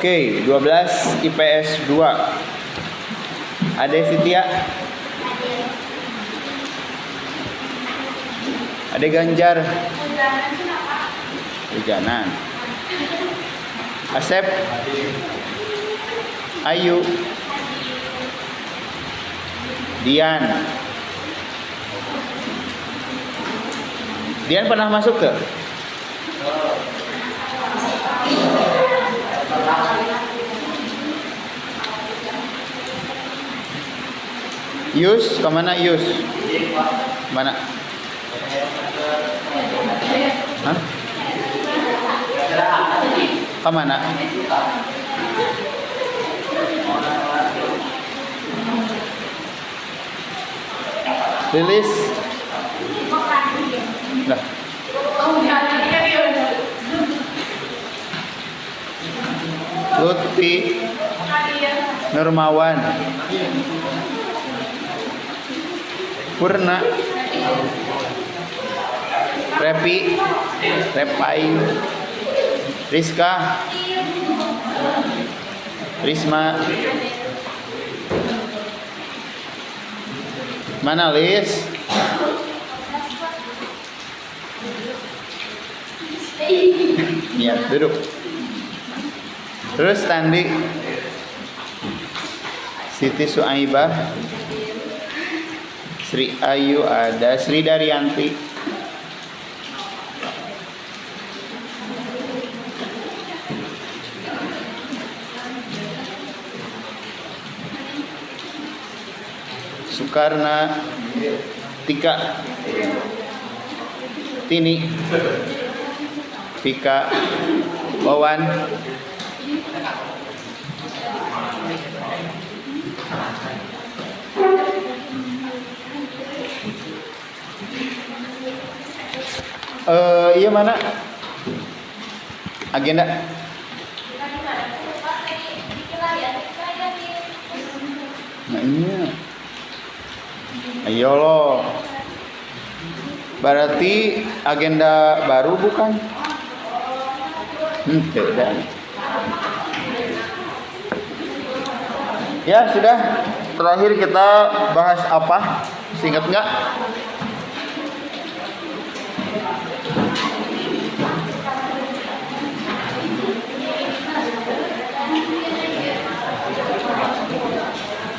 Oke, 12 IPS 2. Ade Sitia. Ade Ganjar. Hujanan. Asep. Ayu. Dian. Dian pernah masuk ke? Yus, kemana Yus? Mana? Hah? Kemana? Lilis. Lah. Lutfi. Nurmawan. Purna. Repi. Repai. Rizka. Risma. Mana Lis? Ya, duduk. Terus Tandi. Siti Suaibah. Sri Ayu ada, Sri Daryanti. Sukarna. Tika. Tini. Vika. Wawan. Iya mana agenda? Nah ini. Ayo lo. Berarti agenda baru bukan? Tidak. Ya sudah. Terakhir kita bahas apa? Singkat nggak?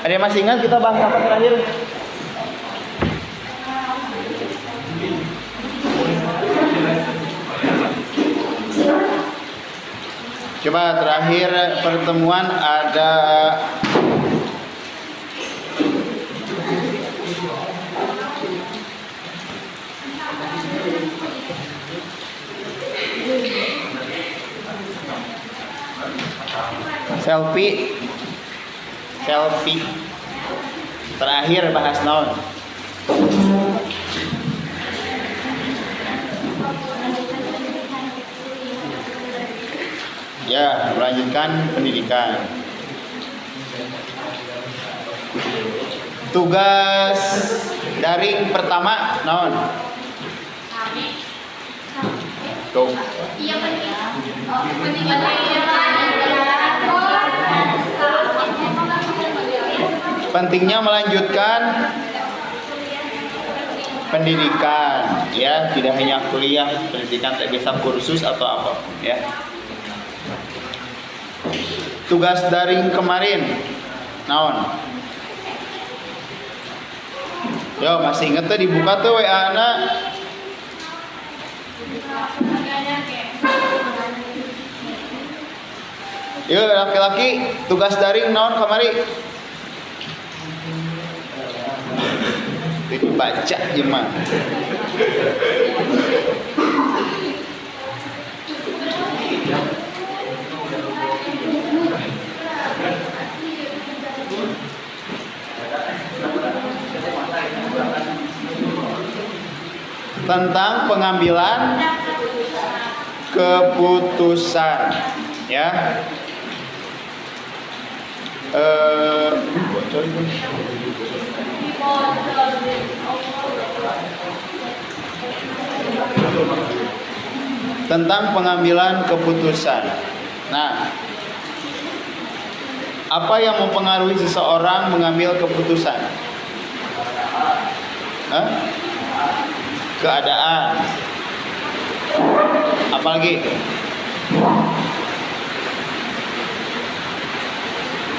Ada yang masih ingat kita bahas apa terakhir? Coba terakhir pertemuan ada selfie. Terakhir bahas naon? Ya, melanjutkan pendidikan. Tugas daring pertama naon? Tuh. Pentingnya melanjutkan pendidikan, ya, tidak hanya kuliah, pendidikan tak bisa kursus atau apa, ya. Tugas daring kemarin, naon? Yo, masih inget tuh dibuka tuh WA-na. Yo, laki-laki, tugas daring naon kamari? Baca jemaah. Tentang pengambilan keputusan, ya. Tentang pengambilan keputusan. Nah, Apa yang mempengaruhi seseorang mengambil keputusan? Hah? Keadaan. Apalagi?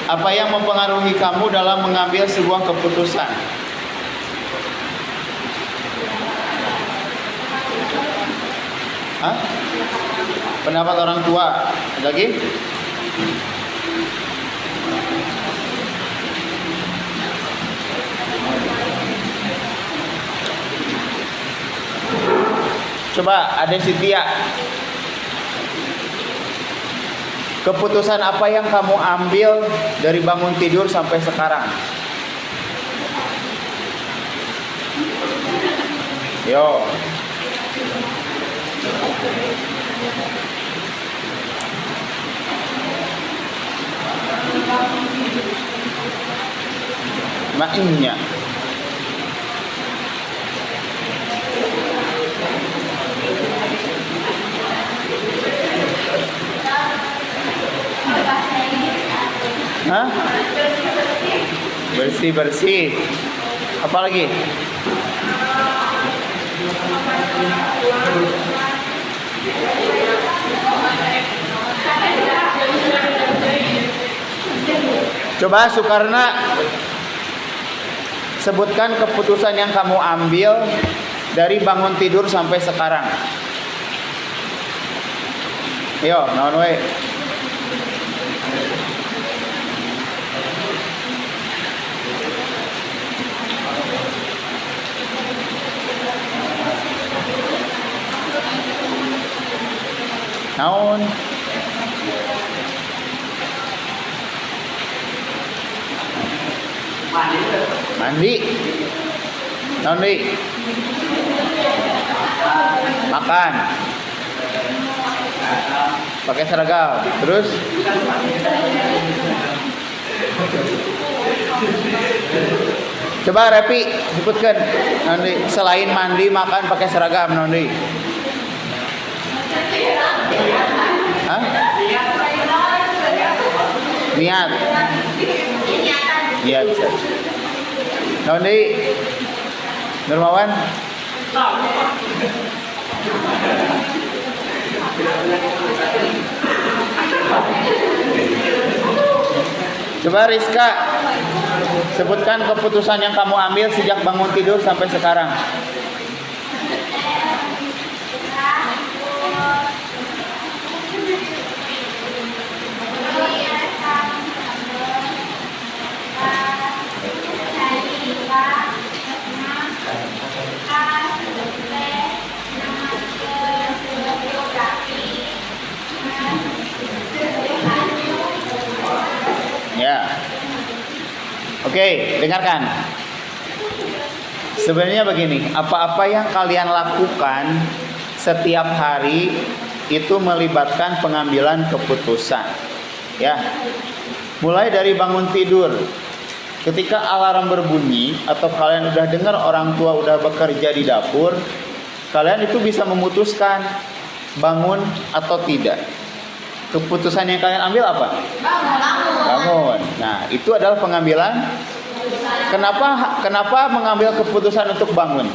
Apa yang mempengaruhi kamu dalam mengambil sebuah keputusan? Hah? Pendapat orang tua. Ada lagi? Coba ada Sitiya. Keputusan apa yang kamu ambil dari bangun tidur sampai sekarang? Yo. Maknya. Hah? Bersih-bersih. Apa lagi? Coba Sukarna sebutkan keputusan yang kamu ambil dari bangun tidur sampai sekarang. Yo, naon we? Naon? Mandi. Naon deui? Makan. Pakai seragam. Terus? Coba Repi sebutkan. Naon deui? Selain mandi, makan, pakai seragam, naon deui? Hah? Niat. Iya bisa. Naon deui? Nurmawan? Coba Rizka sebutkan keputusan yang kamu ambil sejak bangun tidur sampai sekarang. Ya. Oke, dengarkan. Sebenarnya begini, apa-apa yang kalian lakukan setiap hari itu melibatkan pengambilan keputusan. Ya. Mulai dari bangun tidur. Ketika alarm berbunyi atau kalian udah dengar orang tua udah bekerja di dapur, kalian itu bisa memutuskan bangun atau tidak. Keputusan yang kalian ambil apa? Bangun. Nah, itu adalah pengambilan. Kenapa mengambil keputusan untuk bangun?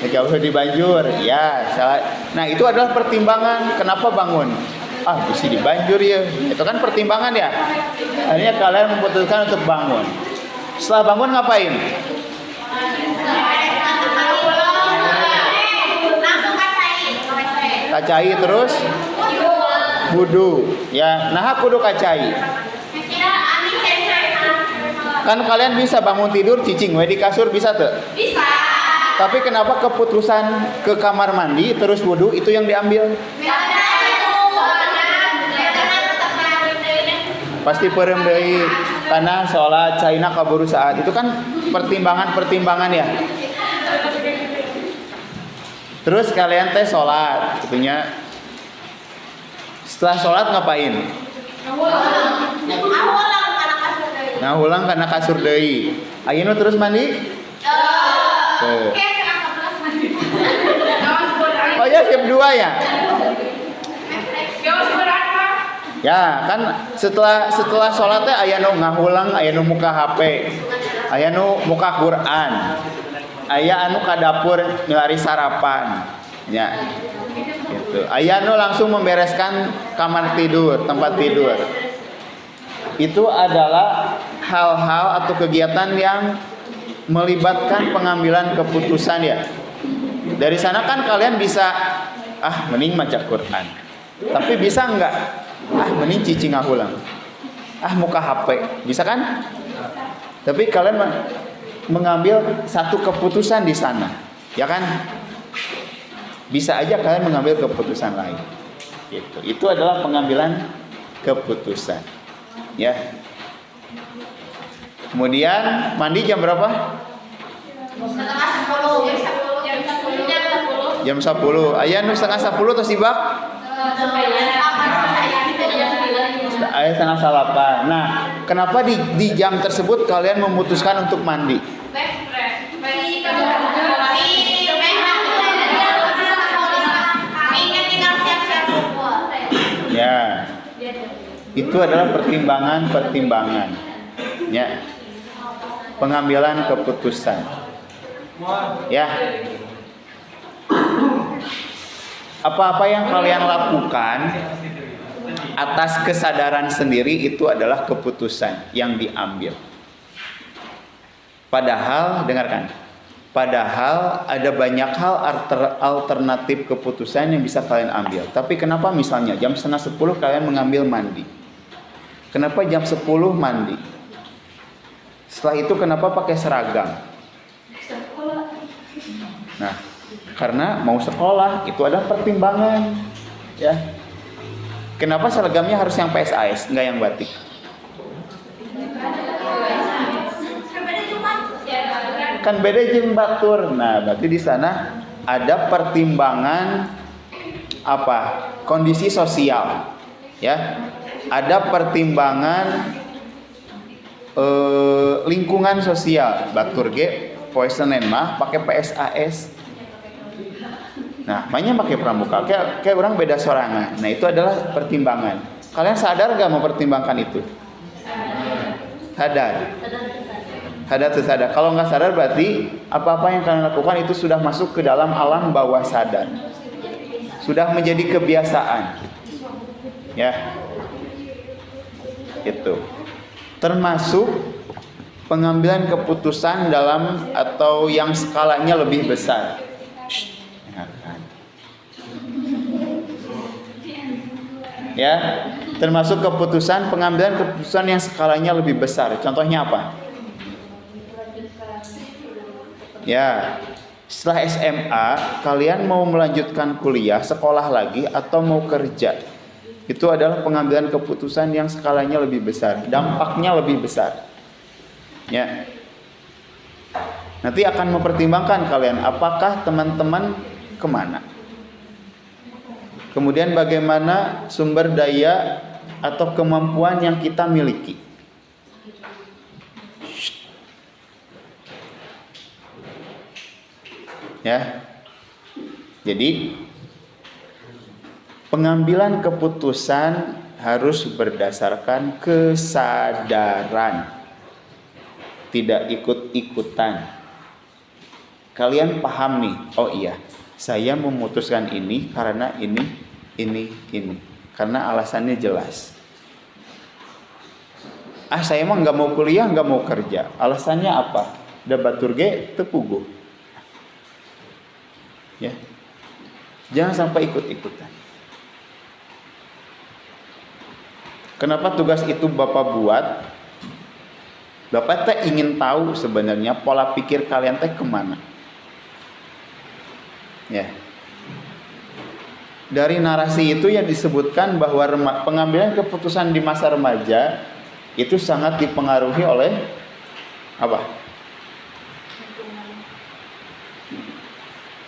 Jika perlu dibanjur, ya salah. Nah, itu adalah pertimbangan kenapa bangun. Ah, bisa dibanjur ya. Itu kan pertimbangan ya. Akhirnya kalian memutuskan untuk bangun. Setelah bangun ngapain? Kacai terus wudu ya. Nah, kudu kacai. Kan kalian bisa bangun tidur cicing we di kasur bisa tuh? Bisa. Tapi kenapa keputusan ke kamar mandi terus wudu itu yang diambil? Pasti perem deui karena sholat caina kaburu saat. Itu kan pertimbangan-pertimbangan ya. Terus kalian teh sholat, gitunya. Setelah sholat ngapain? Ngahulang karena kasur deui. Ayeuna terus mandi? Oh ya, siap 2 ya. Ya kan setelah sholatnya aya nu ngahulang, aya nu muka HP, aya nu muka Quran, aya anu ka dapur nyari sarapan, ya gitu. Aya nu langsung membereskan kamar tidur, tempat tidur. Itu adalah hal-hal atau kegiatan yang melibatkan pengambilan keputusan ya. Dari sana kan kalian bisa mending baca Quran. Tapi bisa enggak? Mending cici ngahulang. Muka HP. Bisa kan? Tapi kalian mengambil satu keputusan di sana. Ya kan? Bisa aja kalian mengambil keputusan lain. Gitu. Itu adalah pengambilan keputusan. Ya. Kemudian mandi jam berapa? Setengah 10. Jam 10. Aya nu setengah 10 atau sibak? Ayat setengah 8. Nah, kenapa di jam tersebut kalian memutuskan untuk mandi? Ya, itu adalah pertimbangan. Ya, pengambilan keputusan. Ya, apa-apa yang kalian lakukan atas kesadaran sendiri itu adalah keputusan yang diambil. Padahal, dengarkan, padahal ada banyak hal alternatif keputusan yang bisa kalian ambil. Tapi kenapa misalnya jam setengah 10 kalian mengambil mandi? Kenapa jam 10 mandi? Setelah itu kenapa pakai seragam? Nah, karena mau sekolah itu ada pertimbangan, ya. Kenapa seragamnya harus yang PSAS, enggak yang batik? Kan beda jeung batur. Nah, berarti di sana ada pertimbangan kondisi sosial, ya. Ada pertimbangan lingkungan sosial. Batur ge poe Senen mah pakai PSAS. Nah, mainnya pakai pramuka. Kayak orang beda sorangan. Nah, itu adalah pertimbangan. Kalian sadar gak mempertimbangkan itu? Sadar. Sadar. Kalau nggak sadar berarti apa-apa yang kalian lakukan itu sudah masuk ke dalam alam bawah sadar. Sudah menjadi kebiasaan. Ya. Itu. Termasuk pengambilan keputusan dalam atau yang skalanya lebih besar. Ya, termasuk pengambilan keputusan yang skalanya lebih besar. Contohnya apa? Ya, setelah SMA kalian mau melanjutkan kuliah, sekolah lagi atau mau kerja. Itu adalah pengambilan keputusan yang skalanya lebih besar, dampaknya lebih besar. Ya. Nanti akan mempertimbangkan kalian apakah teman-teman kemana. Kemudian bagaimana sumber daya atau kemampuan yang kita miliki. Ya. Jadi pengambilan keputusan harus berdasarkan kesadaran. Tidak ikut-ikutan. Kalian paham nih, oh iya, saya memutuskan ini karena ini. Karena alasannya jelas. Saya mah nggak mau kuliah, nggak mau kerja. Alasannya apa? Da batur ge teu puguh. Ya. Jangan sampai ikut-ikutan. Kenapa tugas itu Bapak buat? Bapak teh ingin tahu sebenarnya pola pikir kalian teh kemana. Ya. Dari narasi itu yang disebutkan bahwa pengambilan keputusan di masa remaja itu sangat dipengaruhi oleh apa?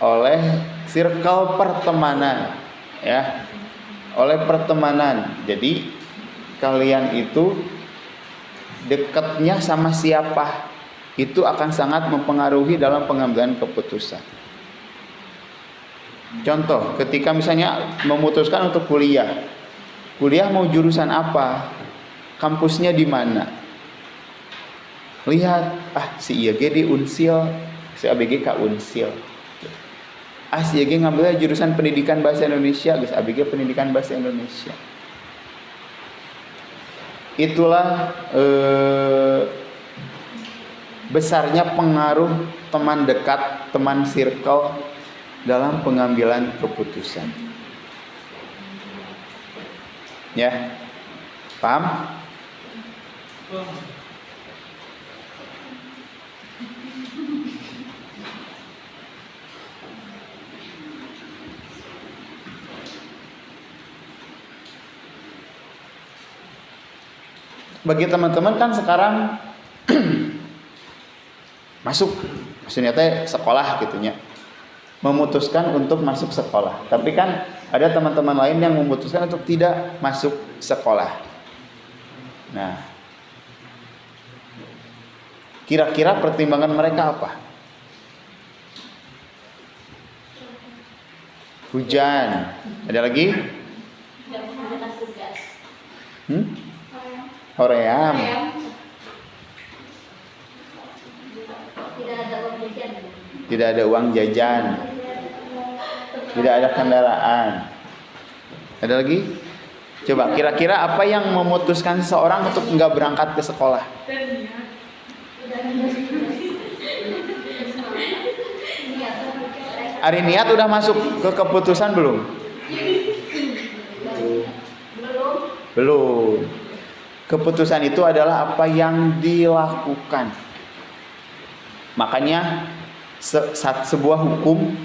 Oleh circle pertemanan, ya. Oleh pertemanan. Jadi kalian itu dekatnya sama siapa itu akan sangat mempengaruhi dalam pengambilan keputusan. Contoh, ketika misalnya memutuskan untuk kuliah, Kuliah mau jurusan apa? Kampusnya di mana? Lihat, si IAG di Unsil, si ABG ka Unsil. Si IAG ngambilnya jurusan pendidikan bahasa Indonesia, guys, ABG pendidikan bahasa Indonesia. Itulah besarnya pengaruh teman dekat, teman circle dalam pengambilan keputusan. Ya, paham? Bagi teman-teman kan sekarang maksudnya teh sekolah gitunya, memutuskan untuk masuk sekolah. Tapi kan ada teman-teman lain yang memutuskan untuk tidak masuk sekolah. Nah, kira-kira pertimbangan mereka apa? Hujan. Ada lagi? Hoream. Tidak ada uang jajan. Tidak ada kendaraan. Ada lagi? Coba kira-kira apa yang memutuskan seseorang untuk enggak berangkat ke sekolah? Ari niat udah masuk ke keputusan belum? Belum. Keputusan itu adalah apa yang dilakukan. Makanya satu hukum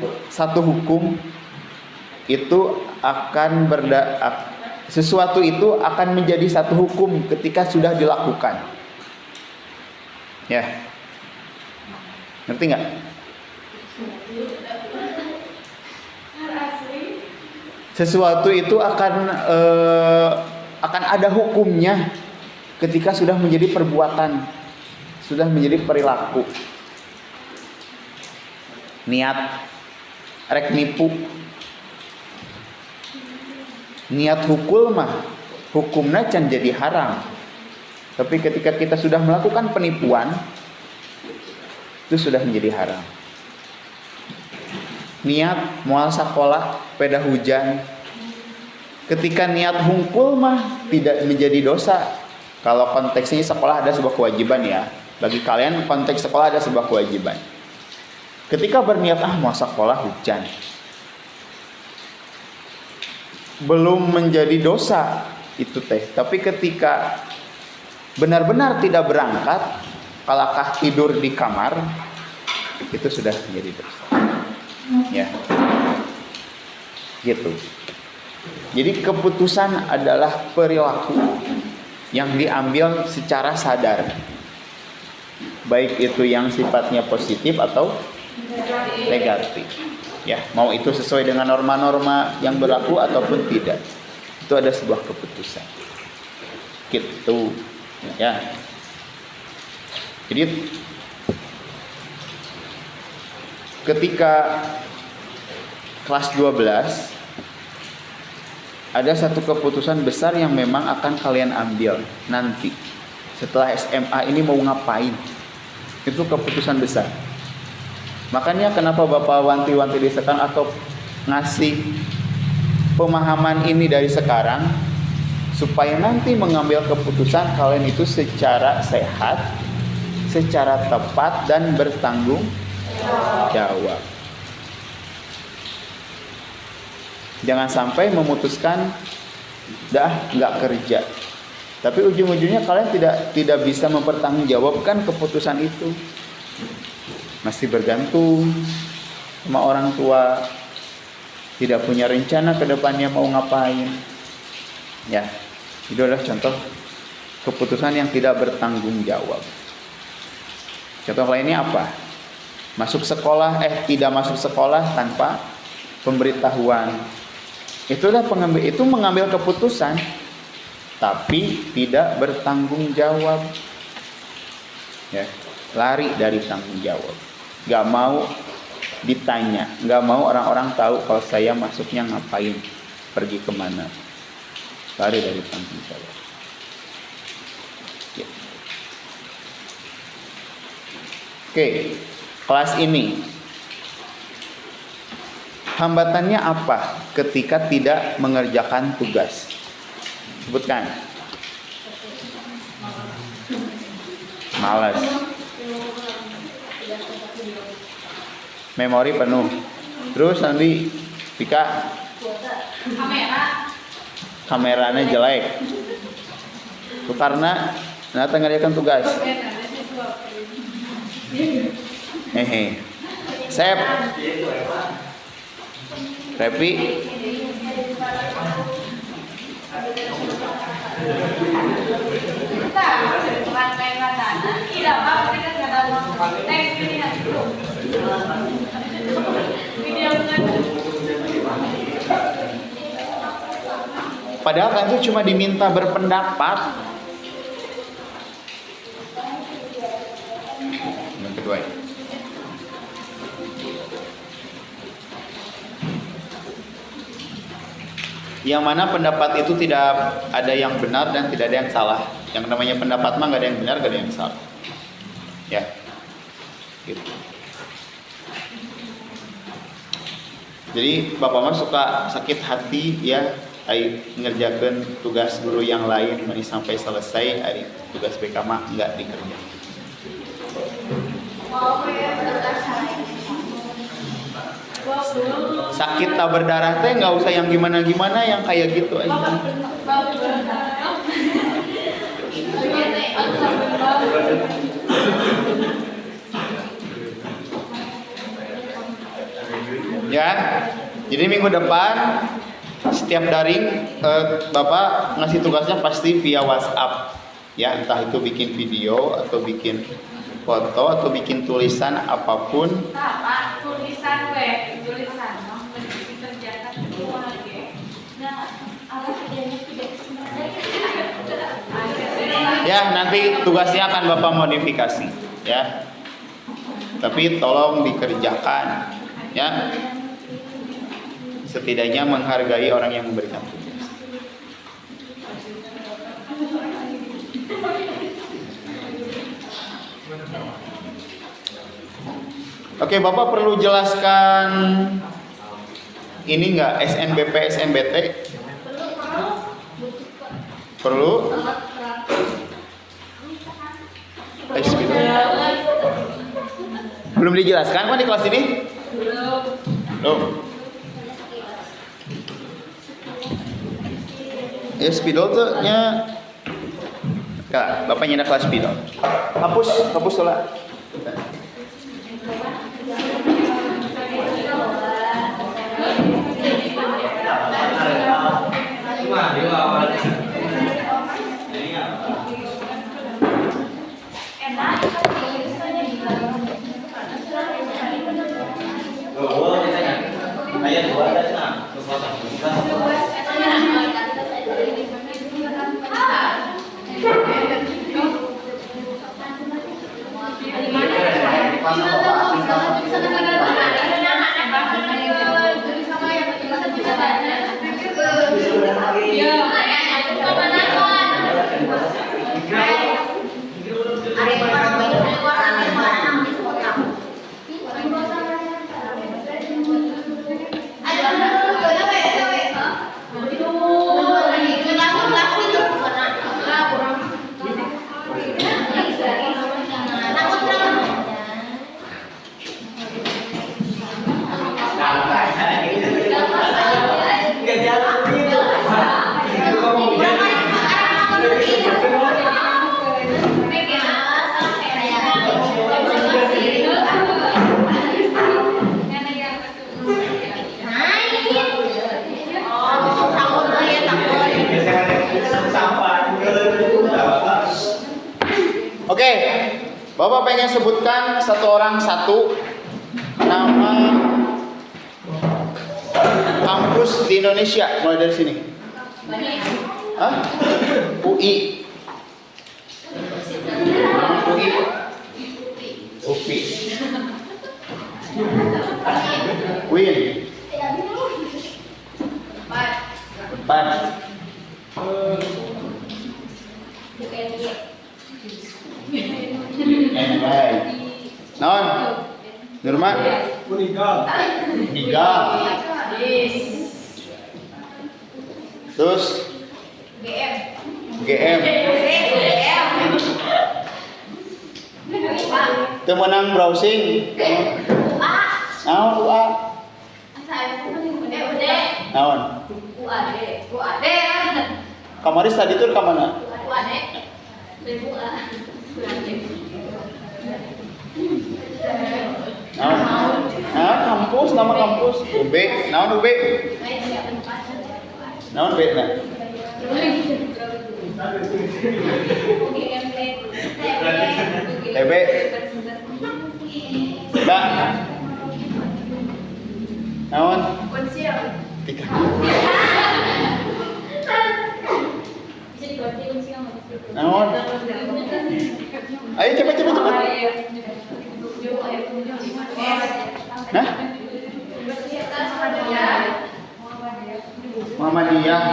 itu akan sesuatu itu akan menjadi satu hukum ketika sudah dilakukan. Ya. Ngerti nggak? Sesuatu itu akan ada hukumnya ketika sudah menjadi perbuatan, sudah menjadi perilaku. Niat rek nipu, niat hukul mah hukumnya can jadi haram. Tapi ketika kita sudah melakukan penipuan, itu sudah menjadi haram. Niat moal sekolah peda hujan, ketika niat hungkul mah tidak menjadi dosa. Kalau konteksnya sekolah ada sebuah kewajiban ya. Bagi kalian konteks sekolah ada sebuah kewajiban. Ketika berniat mau sekolah hujan, belum menjadi dosa itu teh. Tapi ketika benar-benar tidak berangkat, kalakah tidur di kamar, itu sudah menjadi dosa. Ya, gitu. Jadi keputusan adalah perilaku yang diambil secara sadar, baik itu yang sifatnya positif atau negatif. Ya, mau itu sesuai dengan norma-norma yang berlaku ataupun tidak, itu ada sebuah keputusan. Gitu, ya. Jadi ketika kelas 12 ada satu keputusan besar yang memang akan kalian ambil nanti setelah SMA ini mau ngapain. Itu keputusan besar. Makanya kenapa Bapak wanti-wanti di sekarang atau ngasih pemahaman ini dari sekarang, supaya nanti mengambil keputusan kalian itu secara sehat, secara tepat dan bertanggung jawab. Jangan sampai memutuskan nggak kerja, tapi ujung-ujungnya kalian tidak bisa mempertanggungjawabkan keputusan itu, masih bergantung sama orang tua, tidak punya rencana ke depannya mau ngapain. Ya, itu adalah contoh keputusan yang tidak bertanggung jawab. Contoh lainnya apa? Tidak masuk sekolah tanpa pemberitahuan. Itu mengambil keputusan tapi tidak bertanggung jawab. Ya, lari dari tanggung jawab. Gak mau ditanya, gak mau orang-orang tahu kalau saya masuknya ngapain, pergi kemana. Lari dari tanggung jawab. Ya. Oke, kelas ini hambatannya apa ketika tidak mengerjakan tugas? Sebutkan. Malas. Memori penuh. Terus nanti Pika kameranya jelek. Itu karena ternyata ngerjakan tugas. Hehe. Sep. Repi. Padahal kan itu cuma diminta berpendapat. Yang kedua ya. Yang mana pendapat itu tidak ada yang benar dan tidak ada yang salah. Yang namanya pendapat mah nggak ada yang benar, nggak ada yang salah. Ya, gitu. Jadi bapak mah suka sakit hati ya, ai ngerjakeun tugas guru yang lain mani sampai selesai, ai tugas BK mah nggak dikerjakan. Sakit tak berdarah teh nggak usah yang gimana-gimana, yang kayak gitu aja. Ya, jadi minggu depan setiap daring Bapak ngasih tugasnya pasti via WhatsApp. Ya, entah itu bikin video atau bikin foto atau bikin tulisan apapun. Pak, tulisan tulisan dikerjakan semua ge. Nah, alat kerjanya tidak Ya, nanti tugasnya akan Bapak modifikasi, ya. Tapi tolong dikerjakan, ya. Setidaknya menghargai orang yang memberikan tugas. Oke, Bapak perlu jelaskan ini enggak, SNBP, SNBT? Perlu? Belum dijelaskan kan di kelas ini? Belum. Ya spidol tuh nya Kak, Bapak nyedak kelas spidol. Hapus lah. Oke, Bapak pengen sebutkan satu orang satu nama kampus di Indonesia mulai dari sini. Hah? UI. UI. UPI. Win. 4. Naon? Nurma? Unigal. Terus GM. Temenang browsing. Naon UA? Naon? Kamaris tadi tuh ke mana? Naon? Nah, kampus, nama kampus. UB, naon UB? Naon B nah? TB. Mbak. Naon? Tika. Naon? Ayo cepat. Hah? Muhammadiyah.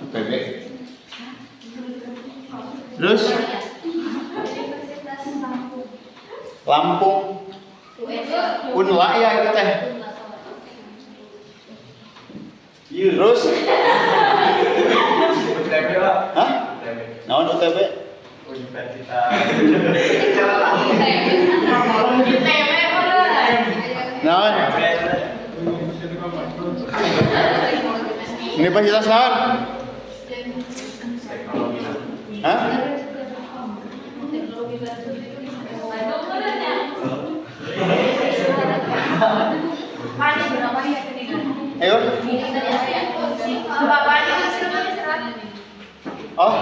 UPB. Terus Lampung. Unla ya itu teh. Terus hah? Naon UTB? Naon? Universitas naon? Hah? Ayo. Oh.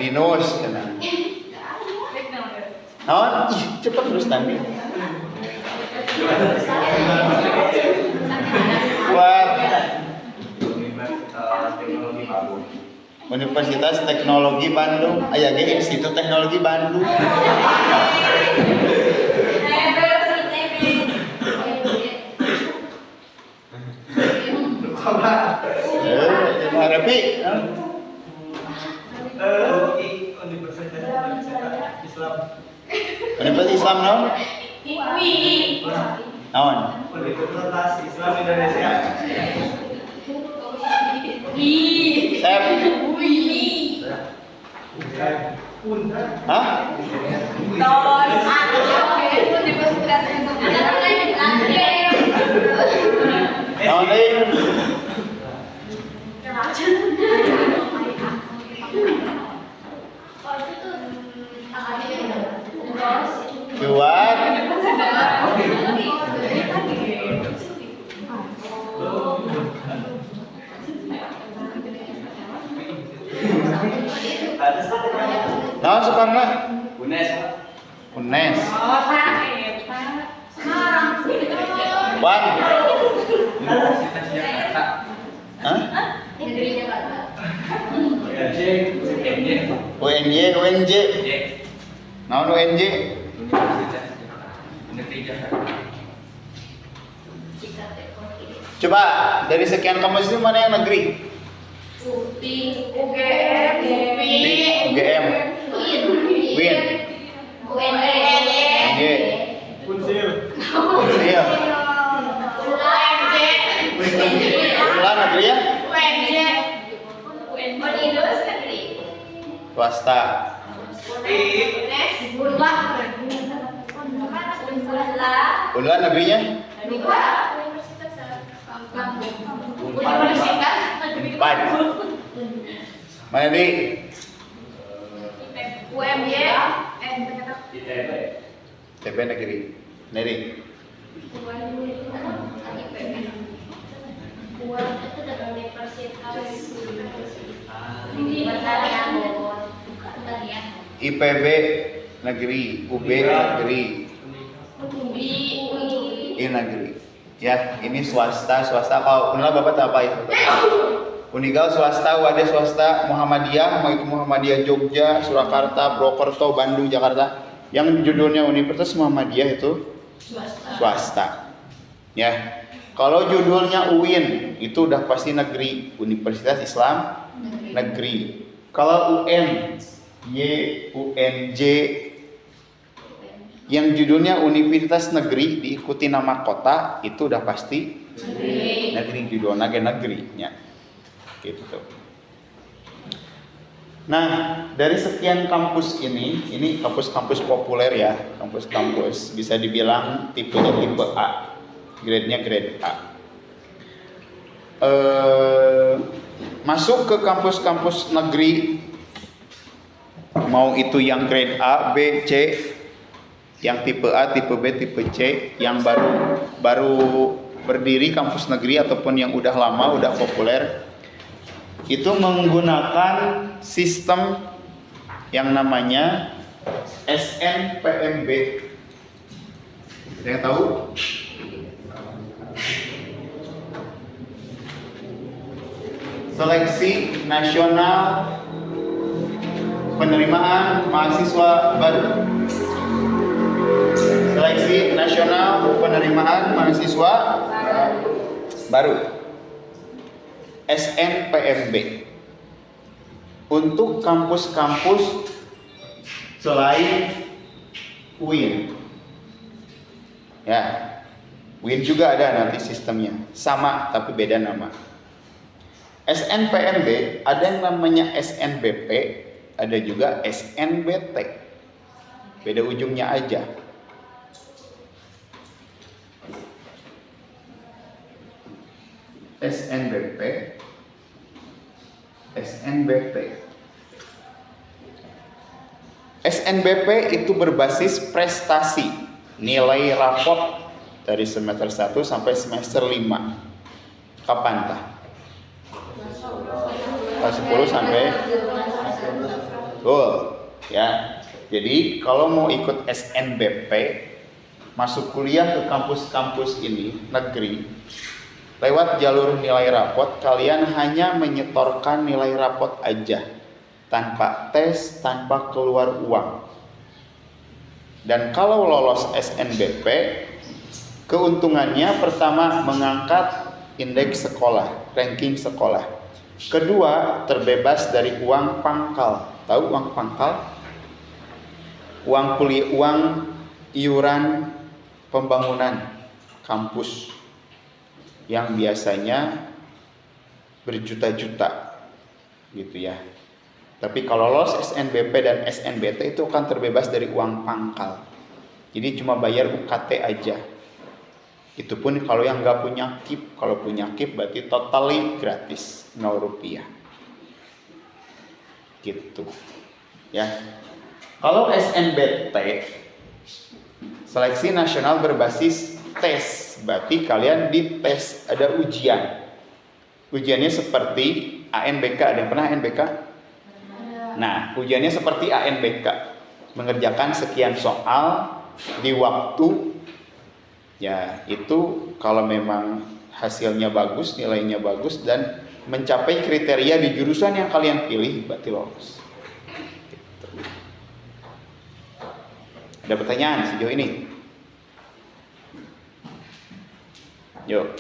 Dinus tenang. Naon? Cepet terus tadi. Buat Universitas Teknologi Bandung. Aya ge Institut Teknologi Bandung. Rapi. Universitas Islam naon? Naon? Universitas Islam Indonesia. Sep. Hah? Naon deui? Kuat. Naon Sukarna? UNES. Wan. Hah? UNJ. Naon UNJ? Coba dari sekian kampus itu mana yang negeri? UGM. Win. UNJ. Unsil. Ulah negeri ya? Swasta. Ulah negerinya? Empat. Mana di? TP negeri. Neri. IPB negeri, UB negeri, ini negeri. Ya, ini swasta. Kalau Unila Bapak tahu apa itu? Unigal swasta, Wadah swasta, Muhammadiyah, mau itu Muhammadiyah Jogja, Surakarta, Brokerto, Bandung, Jakarta. Yang judulnya Universitas Muhammadiyah itu swasta. Ya. Kalau judulnya UIN itu udah pasti negeri, Universitas Islam Negeri. Kalau UN, UNJ yang judulnya Universitas Negeri diikuti nama kota itu udah pasti negeri judulnya negerinya. Gitu. Nah, dari sekian kampus ini kampus-kampus populer ya, kampus-kampus bisa dibilang tipenya tipe A. Grade-nya grade A. Masuk ke kampus-kampus negeri, mau itu yang grade A, B, C, yang tipe A, tipe B, tipe C, yang baru berdiri kampus negeri ataupun yang udah lama, udah populer, itu menggunakan sistem yang namanya SNPMB. Ada yang tahu? Seleksi Nasional Penerimaan Mahasiswa Baru. Seleksi Nasional Penerimaan Mahasiswa Baru. SNPMB. Untuk kampus-kampus selain UIN. Ya. UIN juga ada nanti sistemnya. Sama tapi beda nama. SNPMB ada yang namanya SNBP, ada juga SNBT. Beda ujungnya aja. SNBP, SNBT. SNBP itu berbasis prestasi, nilai rapot dari semester 1 sampai semester 5. Kapan tah? Kelas 10 sampai ya. Jadi kalau mau ikut SNBP, masuk kuliah ke kampus-kampus ini negeri, lewat jalur nilai rapot, kalian hanya menyetorkan nilai rapot aja, tanpa tes, tanpa keluar uang. Dan kalau lolos SNBP, keuntungannya pertama mengangkat indeks sekolah, ranking sekolah. Kedua, terbebas dari uang pangkal. Tahu uang pangkal? Uang kuliah, uang iuran pembangunan kampus yang biasanya berjuta-juta gitu ya. Tapi kalau lolos SNBP dan SNBT itu akan terbebas dari uang pangkal. Jadi cuma bayar UKT aja. Itu pun kalau yang nggak punya KIP. Kalau punya KIP berarti totally gratis, 0 rupiah. Gitu ya. Kalau SNBT, seleksi nasional berbasis tes, berarti kalian dites, ada ujian. Ujiannya seperti ANBK. Ada yang pernah ANBK? Nah, ujiannya seperti ANBK, mengerjakan sekian soal di waktu. Ya, itu kalau memang hasilnya bagus, nilainya bagus, dan mencapai kriteria di jurusan yang kalian pilih, berarti lolos. Gitu. Ada pertanyaan sejauh ini? Yuk.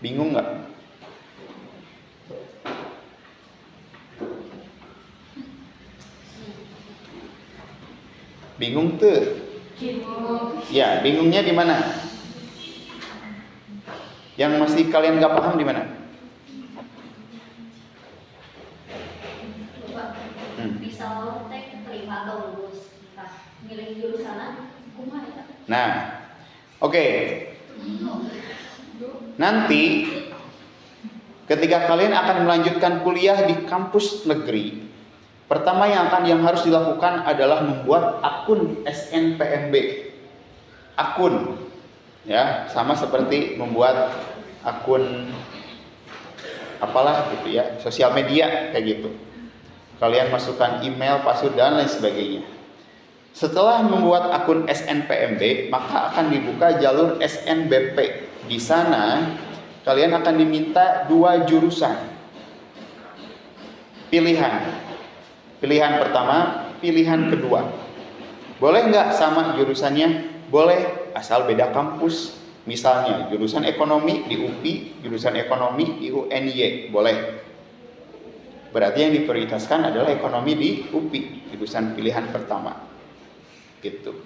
Bingung nggak? Bingung tuh? Ya, bingungnya di mana? Yang masih kalian gak paham di mana? Bisa tek terima atau lulus. Milih jurusan kumaha. Nah, oke. Nanti ketika kalian akan melanjutkan kuliah di kampus negeri, pertama yang harus dilakukan adalah membuat akun SNPMB. Akun, ya, sama seperti membuat akun apalah gitu ya, sosial media kayak gitu. Kalian masukkan email, password dan lain sebagainya. Setelah membuat akun SNPMB, maka akan dibuka jalur SNBP. Di sana kalian akan diminta 2 jurusan pilihan. Pilihan pertama, pilihan kedua. Boleh nggak sama jurusannya? Boleh, asal beda kampus. Misalnya jurusan ekonomi di UPI, jurusan ekonomi di UNY, boleh. Berarti yang diprioritaskan adalah ekonomi di UPI, jurusan pilihan pertama. Gitu.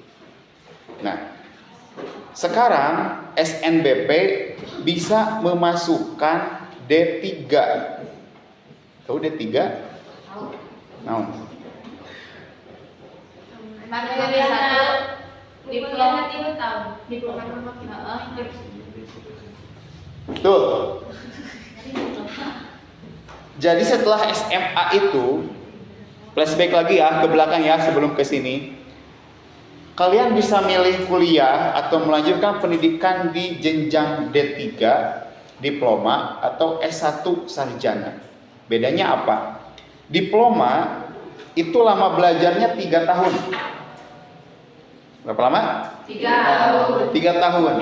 Nah, sekarang SNBP bisa memasukkan D3. Tahu D3? Nah, Materi satu diploma 3 tahun. Diploma. betul. Jadi setelah SMA itu, flashback lagi ya ke belakang ya sebelum ke sini. Kalian bisa milih kuliah atau melanjutkan pendidikan di jenjang D3, diploma atau S1 sarjana. Bedanya apa? Diploma itu lama belajarnya 3 tahun. Berapa lama? 3 tahun. 3 tahun.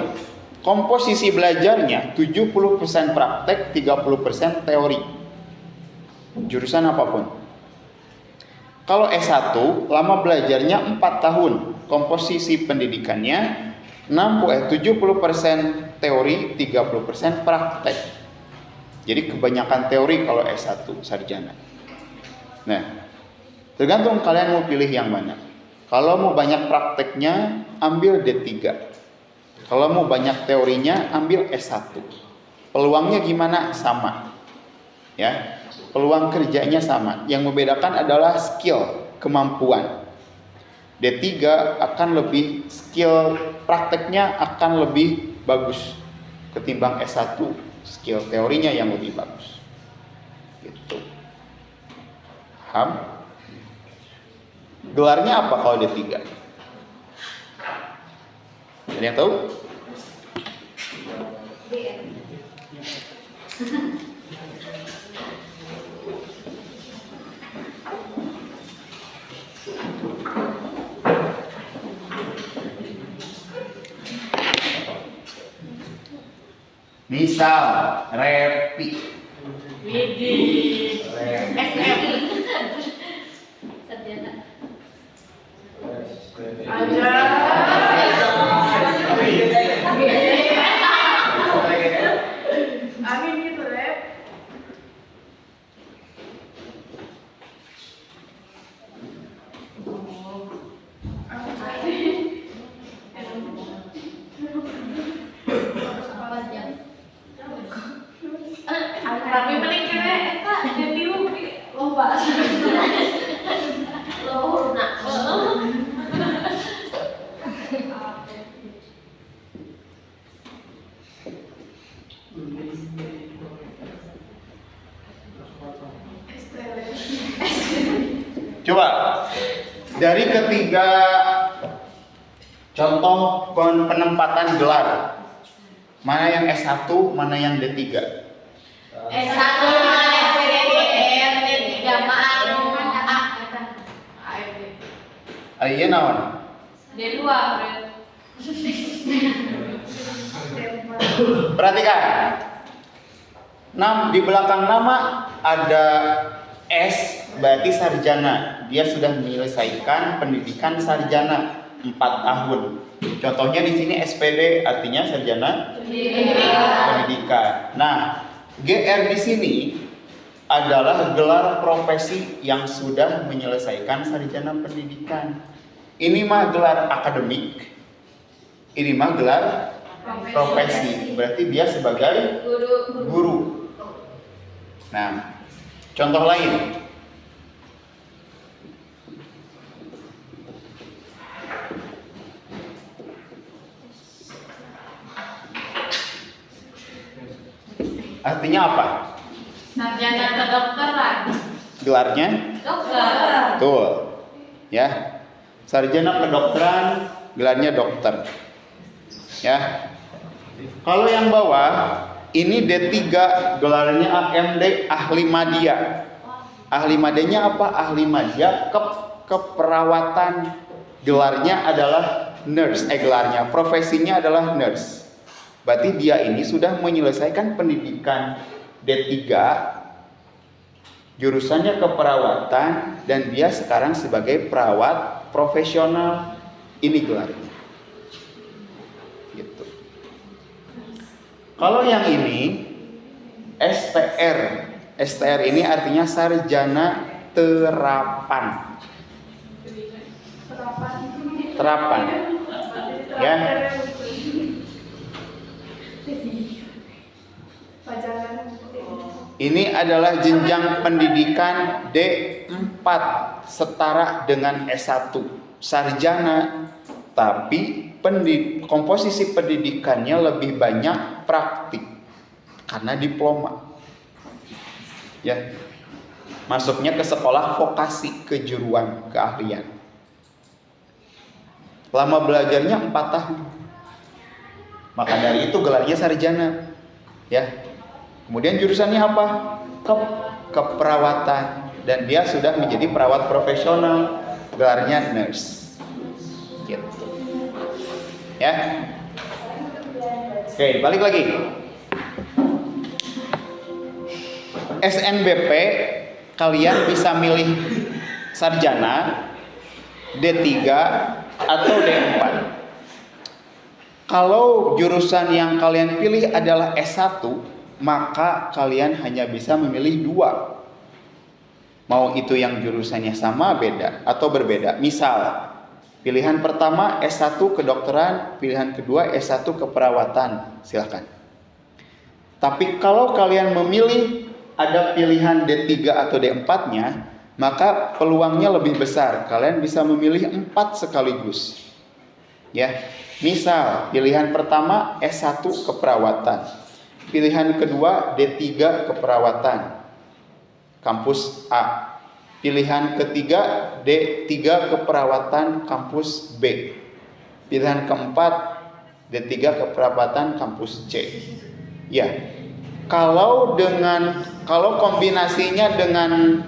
Komposisi belajarnya 70% praktek, 30% teori. Jurusan apapun. Kalau S1 lama belajarnya 4 tahun. Komposisi pendidikannya 70% teori, 30% praktek. Jadi kebanyakan teori kalau S1 sarjana. Nah, tergantung kalian mau pilih yang mana. Kalau mau banyak prakteknya, ambil D3. Kalau mau banyak teorinya, ambil S1. Peluangnya gimana? Sama. Ya. Peluang kerjanya sama. Yang membedakan adalah skill, kemampuan. D3 akan lebih skill prakteknya akan lebih bagus ketimbang S1, skill teorinya yang lebih bagus. Gitu. Paham? Gelarnya apa kalau D3? Ada yang tahu? Misal Repi. Widih. SM. Sarjana. Amin gitu, Rep. Tapi paling cewek eta jadi Loba. Lohurna. Coba dari ketiga contoh penempatan gelar, mana yang S1, mana yang D3? S1 SPDDR D3 mah anu Iya naon? D2 Rep. Perhatikan. Di belakang nama ada S, berarti sarjana. Dia sudah menyelesaikan pendidikan sarjana 4 tahun. Contohnya di sini SPD artinya sarjana pendidikan. Nah, GR di sini adalah gelar profesi yang sudah menyelesaikan sarjana pendidikan. Ini mah gelar akademik. Ini mah gelar profesi. Berarti dia sebagai guru. Nah, contoh lain. Artinya apa? Sarjana kedokteran. Gelarnya? Dokter. Betul. Ya. Sarjana kedokteran, gelarnya dokter. Ya. Kalau yang bawah ini D3, gelarnya AMD, ahli madya. Ahli madyanya apa? Ahli madya keperawatan. Gelarnya adalah nurse. Gelarnya profesinya adalah nurse. Berarti dia ini sudah menyelesaikan pendidikan D3, jurusannya keperawatan, dan dia sekarang sebagai perawat profesional. Ini gelarnya. Gitu. Kalau yang ini STR. STR ini artinya sarjana terapan. Terapan. Ya. Ini adalah jenjang pendidikan D4 setara dengan S1. Sarjana, tapi komposisi pendidikannya lebih banyak praktik karena diploma. Ya. Masuknya ke sekolah vokasi, kejuruan, keahlian. Lama belajarnya 4 tahun. Maka dari itu gelarnya sarjana. Ya. Kemudian jurusannya apa? Keperawatan, dan dia sudah menjadi perawat profesional, gelarnya nurse. Gitu. Ya. Oke, balik lagi. SNBP kalian bisa milih sarjana, D3 atau D4. Kalau jurusan yang kalian pilih adalah S1, maka kalian hanya bisa memilih 2. Mau itu yang jurusannya sama, beda, atau berbeda. Misal, pilihan pertama S1 kedokteran, pilihan kedua S1 keperawatan, silakan. Tapi kalau kalian memilih ada pilihan D3 atau D4-nya, maka peluangnya lebih besar. Kalian bisa memilih 4 sekaligus. Ya. Misal, pilihan pertama S1 keperawatan. Pilihan kedua D3 keperawatan, kampus A. Pilihan ketiga D3 keperawatan, kampus B. Pilihan keempat D3 keperawatan, kampus C. Ya. Kalau kombinasinya dengan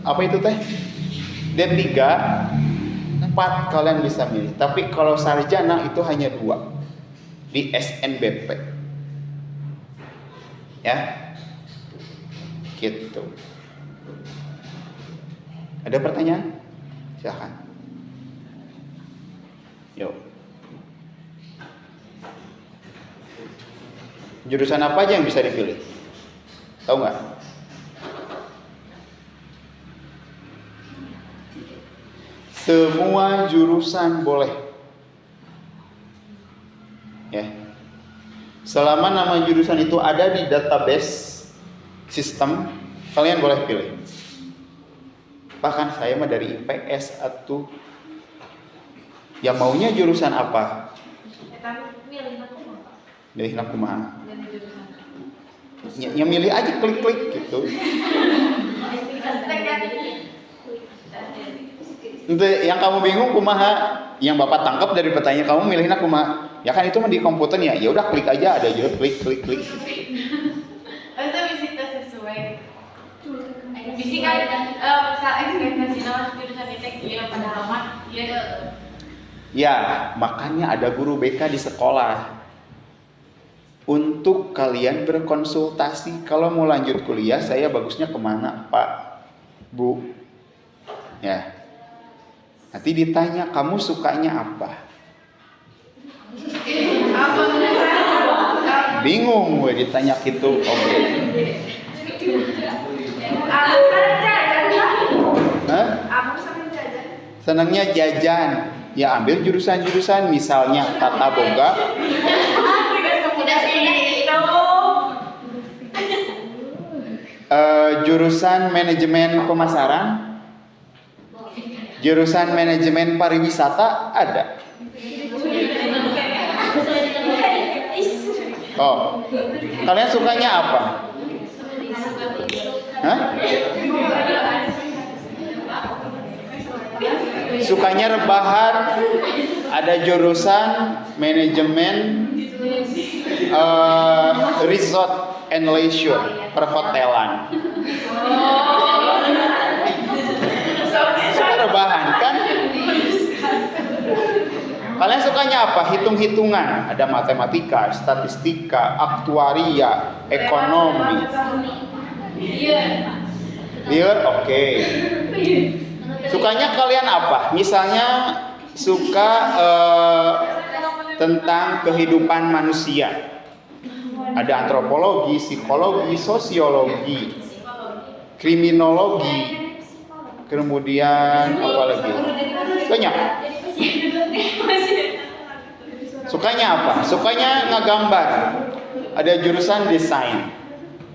apa itu teh? D3 4 kalian bisa milih. Tapi kalau sarjana itu hanya 2 di SNBP. Ya, gitu. Ada pertanyaan? Silakan. Yuk. Jurusan apa aja yang bisa dipilih? Tahu nggak? Semua jurusan boleh. Ya. Selama nama jurusan itu ada di database sistem, kalian boleh pilih. Bahkan saya mah dari IPS atau yang maunya jurusan apa? Milih nakumaha. Yang milih aja klik-klik gitu. Nanti yang kamu bingung kumaha, yang Bapak tangkap dari pertanyaan kamu milihnya kumaha. Ya kan itu mah di komputer ya. Ya udah klik aja, ada juga klik. Harusnya bisa sesuai. Bisa kan saat ekspektasi nama jurusan detek dia pada lama dia. Ya, makanya ada guru BK di sekolah. Untuk kalian berkonsultasi kalau mau lanjut kuliah, saya bagusnya kemana Pak, Bu? Ya. Nanti ditanya kamu sukanya apa? Bingung gue ditanya gitu. Oke. Hah? Senangnya jajan. Ya ambil jurusan-jurusan misalnya tata boga. Jurusan manajemen pemasaran. Jurusan manajemen pariwisata ada. Oh, kalian sukanya apa? Hah? Sukanya rebahan. Ada jurusan manajemen resort and leisure, perhotelan. Suka rebahan kan? Kalian sukanya apa? Hitung-hitungan. Ada matematika, statistika, aktuaria, ekonomi. Lihat, oke. Sukanya kalian apa? Misalnya suka tentang kehidupan manusia. Ada antropologi, psikologi, sosiologi, kriminologi, kemudian apa lagi? Banyak. Sukanya apa? Sukanya ngegambar. Ada jurusan desain.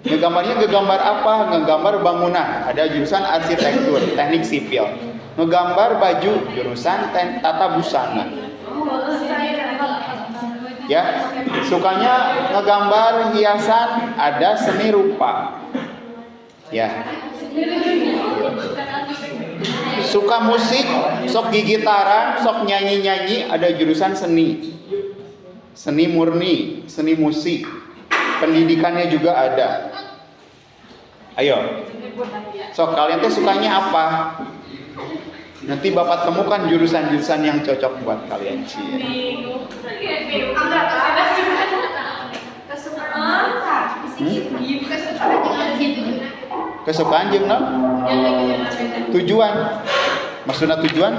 Ngegambarnya ngegambar apa? Ngegambar bangunan. Ada jurusan arsitektur, teknik sipil. Ngegambar baju, jurusan tata busana. Ya, sukanya ngegambar hiasan, ada seni rupa. Ya. Suka musik, sok gigitaran, sok nyanyi-nyanyi, ada jurusan seni. Seni murni, seni musik. Pendidikannya juga ada. Ayo. So, kalian teh sukanya apa? Nanti Bapak temukan jurusan-jurusan yang cocok buat kalian sih. Kesukaan jeung tujuan. Maksudnya tujuan?